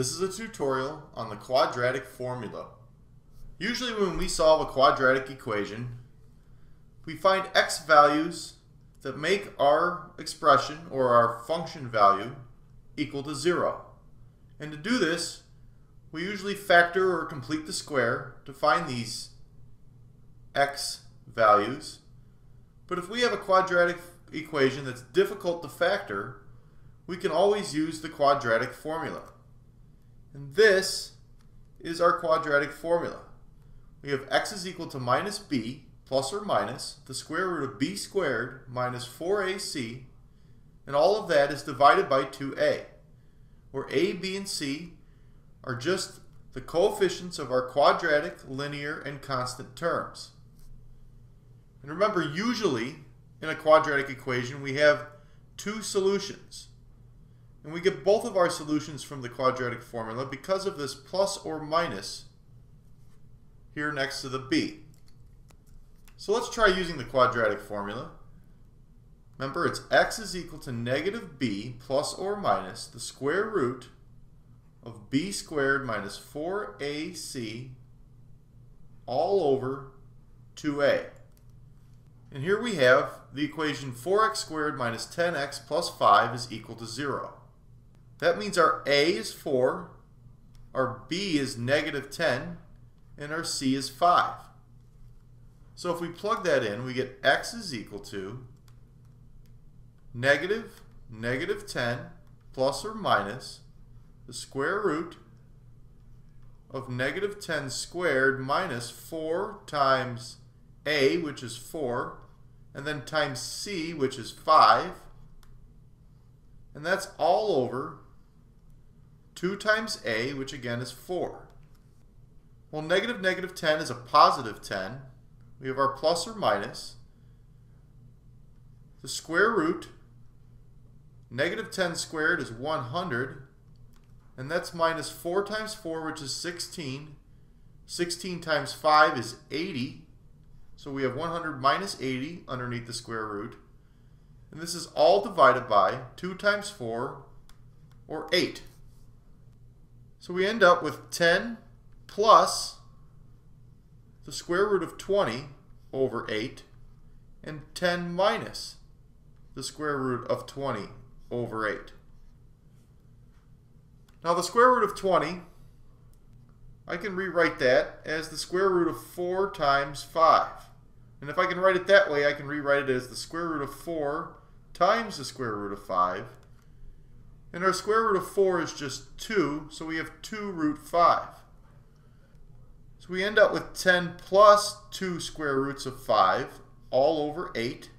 This is a tutorial on the quadratic formula. Usually when we solve a quadratic equation, we find x values that make our expression or our function value equal to 0. And to do this, we usually factor or complete the square to find these x values. But if we have a quadratic equation that's difficult to factor, we can always use the quadratic formula. And this is our quadratic formula. We have x is equal to minus b plus or minus the square root of b squared minus 4ac, and all of that is divided by 2a, where a, b, and c are just the coefficients of our quadratic, linear, and constant terms. And remember, usually in a quadratic equation we have two solutions. And we get both of our solutions from the quadratic formula because of this plus or minus here next to the b. So let's try using the quadratic formula. Remember, it's x is equal to negative b plus or minus the square root of b squared minus 4ac all over 2a. And here we have the equation 4x squared minus 10x plus 5 is equal to 0. That means our a is 4, our b is negative 10, and our c is 5. So if we plug that in, we get x is equal to negative 10 plus or minus the square root of negative 10 squared minus 4 times a, which is 4, and then times c, which is 5. And that's all over 2 times a, which again is 4. Well, negative 10 is a positive 10. We have our plus or minus the square root. Negative 10 squared is 100, and that's minus 4 times 4, which is 16. 16 times 5 is 80. So we have 100 minus 80 underneath the square root. And this is all divided by 2 times 4, or 8. So we end up with 10 plus the square root of 20 over 8, and 10 minus the square root of 20 over 8. Now the square root of 20, I can rewrite that as the square root of 4 times 5. And if I can write it that way, I can rewrite it as the square root of 4 times the square root of 5. And our square root of 4 is just 2, so we have 2 root 5. So we end up with 10 plus 2 square roots of 5 all over 8,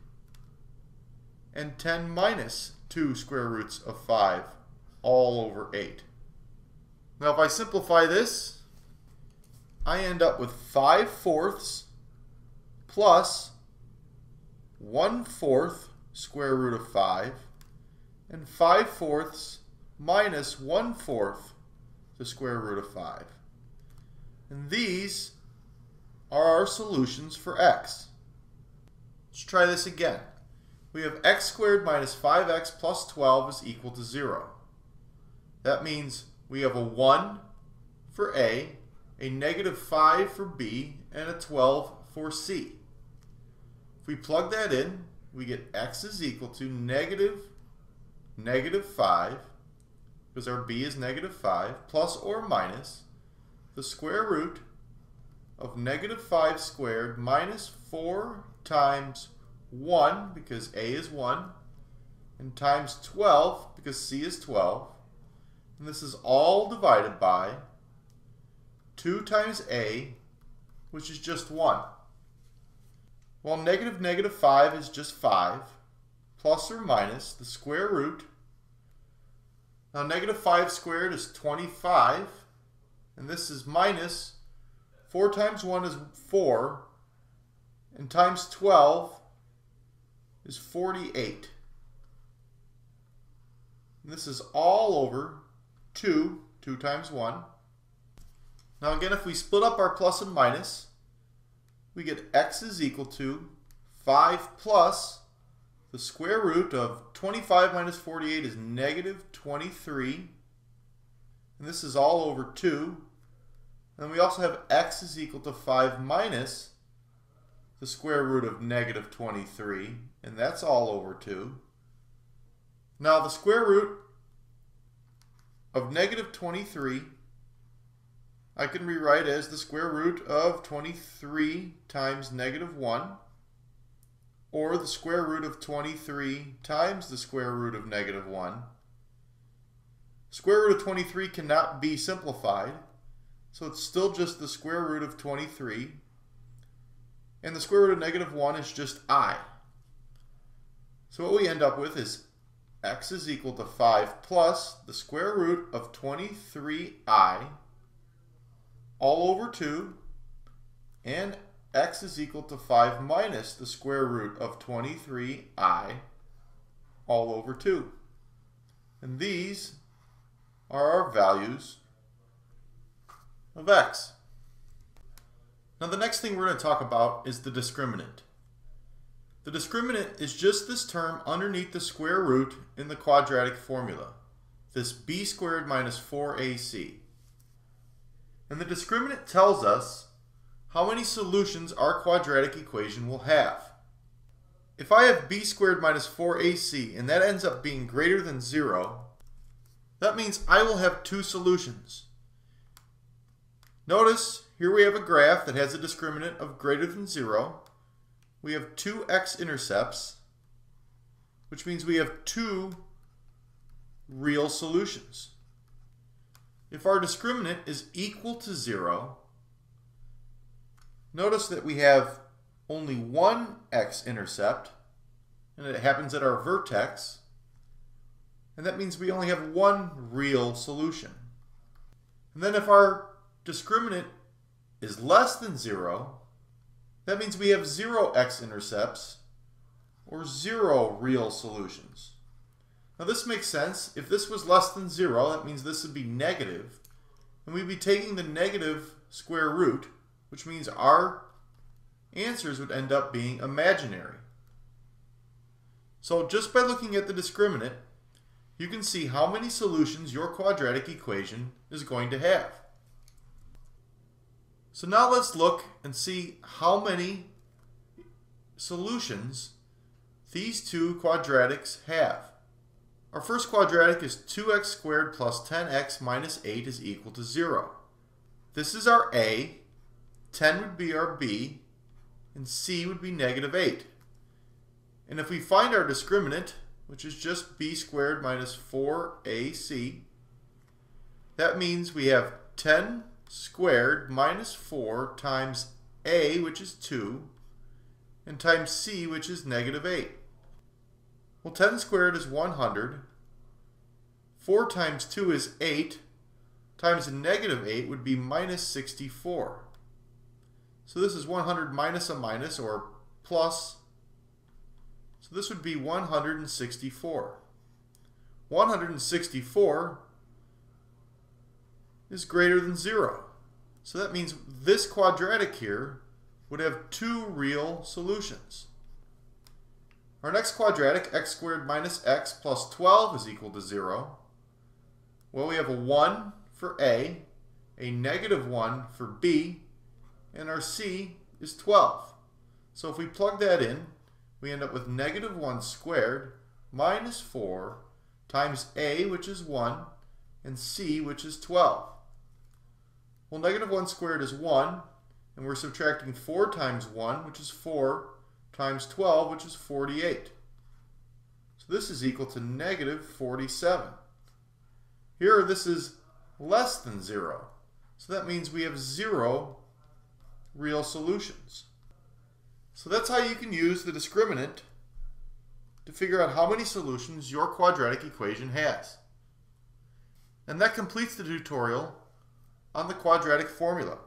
and 10 minus 2 square roots of 5 all over 8. Now if I simplify this, I end up with 5/4 plus 1/4 square root of 5, and 5/4 minus 1/4 the square root of 5. And these are our solutions for x. Let's try this again. We have x squared minus 5x plus 12 is equal to 0. That means we have a 1 for a negative 5 for b, and a 12 for c. If we plug that in, we get x is equal to negative 5, because our b is negative 5, plus or minus the square root of negative 5 squared minus 4 times 1, because a is 1, and times 12, because c is 12. And this is all divided by 2 times a, which is just 1. Well, negative 5 is just 5, plus or minus the square root. Now negative 5 squared is 25, and this is minus 4 times 1 is 4, and times 12 is 48. And this is all over 2 times 1. Now again, if we split up our plus and minus, we get x is equal to 5 plus the square root of 25 minus 48 is negative 23. and this is all over 2. And we also have x is equal to 5 minus the square root of negative 23, and that's all over 2. Now the square root of negative 23 I can rewrite as the square root of 23 times negative 1, or the square root of 23 times the square root of negative 1. Square root of 23 cannot be simplified, so it's still just the square root of 23, and the square root of negative 1 is just I. So what we end up with is x is equal to 5 plus the square root of 23i all over 2, and x is equal to 5 minus the square root of 23i all over 2. And these are our values of x. Now the next thing we're going to talk about is the discriminant. The discriminant is just this term underneath the square root in the quadratic formula, this b squared minus 4ac. And the discriminant tells us how many solutions our quadratic equation will have. If I have b squared minus 4ac and that ends up being greater than 0, that means I will have 2 solutions. Notice here we have a graph that has a discriminant of greater than 0. We have 2 x-intercepts, which means we have 2 real solutions. If our discriminant is equal to 0, notice that we have only 1 x-intercept, and it happens at our vertex, and that means we only have 1 real solution. And then if our discriminant is less than 0, that means we have 0 x-intercepts, or 0 real solutions. Now this makes sense. If this was less than 0, that means this would be negative, and we'd be taking the negative square root, which means our answers would end up being imaginary. So just by looking at the discriminant, you can see how many solutions your quadratic equation is going to have. So now let's look and see how many solutions these 2 quadratics have. Our first quadratic is 2x squared plus 10x minus 8 is equal to 0. This is our A, 10 would be our B, and C would be negative 8. And if we find our discriminant, which is just b squared minus 4ac, that means we have 10 squared minus 4 times a, which is 2, and times c, which is negative 8. Well, 10 squared is 100. 4 times 2 is 8. Times a negative 8 would be minus 64. So this is 100 minus a minus, or plus. So this would be 164. 164 is greater than 0. So that means this quadratic here would have 2 real solutions. Our next quadratic, x squared minus x plus 12 is equal to 0. Well, we have a 1 for A, a negative 1 for B, and our C is 12. So if we plug that in, we end up with negative 1 squared minus 4 times A, which is 1, and C, which is 12. Well, negative 1 squared is 1, and we're subtracting 4 times 1, which is 4, times 12, which is 48. So this is equal to negative 47. Here, this is less than 0. So that means we have 0 real solutions. So that's how you can use the discriminant to figure out how many solutions your quadratic equation has. And that completes the tutorial on the quadratic formula.